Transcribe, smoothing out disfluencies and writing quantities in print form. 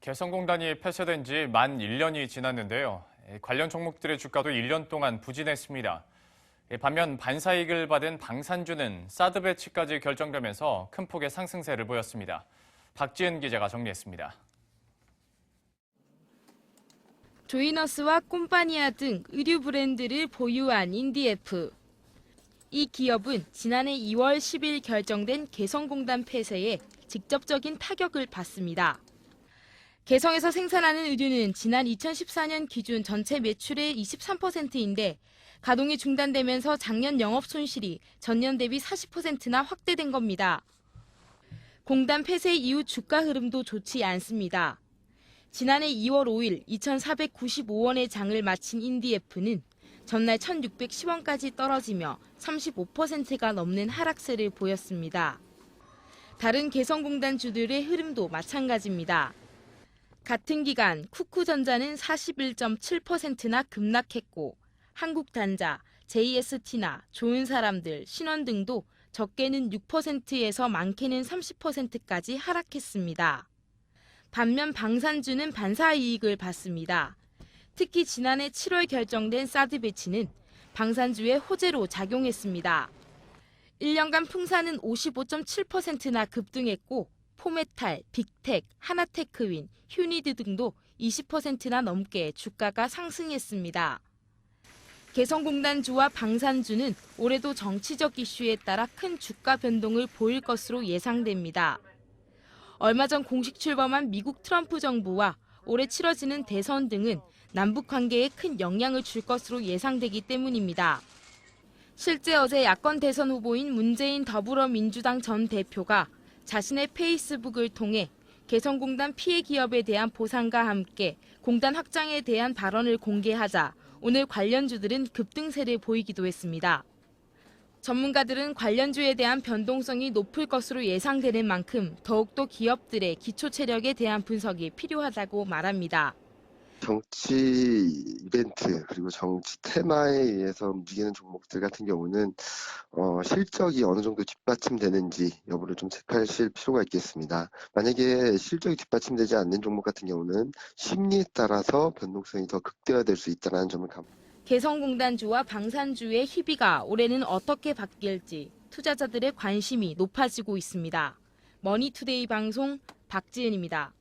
개성공단이 폐쇄된 지 만 1년이 지났는데요. 관련 종목들의 주가도 1년 동안 부진했습니다. 반면 반사이익을 받은 방산주는 사드 배치까지 결정되면서 큰 폭의 상승세를 보였습니다. 박지은 기자가 정리했습니다. 조이너스와 꼼파니아 등 의류 브랜드를 보유한 인디에프. 이 기업은 지난해 2월 10일 결정된 개성공단 폐쇄에 직접적인 타격을 받습니다. 개성에서 생산하는 의류는 지난 2014년 기준 전체 매출의 23%인데 가동이 중단되면서 작년 영업 손실이 전년 대비 40%나 확대된 겁니다. 공단 폐쇄 이후 주가 흐름도 좋지 않습니다. 지난해 2월 5일 2,495원의 장을 마친 인디에프는 전날 1,610원까지 떨어지며 35%가 넘는 하락세를 보였습니다. 다른 개성공단 주들의 흐름도 마찬가지입니다. 같은 기간 쿠쿠전자는 41.7%나 급락했고 한국단자, JST나 좋은 사람들, 신원 등도 적게는 6%에서 많게는 30%까지 하락했습니다. 반면 방산주는 반사이익을 받습니다. 특히 지난해 7월 결정된 사드 배치는 방산주의 호재로 작용했습니다. 1년간 풍산은 55.7%나 급등했고 포메탈, 빅텍, 하나테크윈, 휴니드 등도 20%나 넘게 주가가 상승했습니다. 개성공단주와 방산주는 올해도 정치적 이슈에 따라 큰 주가 변동을 보일 것으로 예상됩니다. 얼마 전 공식 출범한 미국 트럼프 정부와 올해 치러지는 대선 등은 남북 관계에 큰 영향을 줄 것으로 예상되기 때문입니다. 실제 어제 야권 대선 후보인 문재인 더불어민주당 전 대표가 자신의 페이스북을 통해 개성공단 피해 기업에 대한 보상과 함께 공단 확장에 대한 발언을 공개하자 오늘 관련주들은 급등세를 보이기도 했습니다. 전문가들은 관련주에 대한 변동성이 높을 것으로 예상되는 만큼 더욱더 기업들의 기초 체력에 대한 분석이 필요하다고 말합니다. 정치 이벤트 그리고 정치 테마에 의해서 움직이는 종목들 같은 경우는 실적이 어느 정도 뒷받침되는지 여부를 좀 체크하실 필요가 있겠습니다. 만약에 실적이 뒷받침되지 않는 종목 같은 경우는 심리에 따라서 변동성이 더 극대화될 수 있다는 점을 개성공단주와 방산주의 희비가 올해는 어떻게 바뀔지 투자자들의 관심이 높아지고 있습니다. 머니투데이 방송 박지은입니다.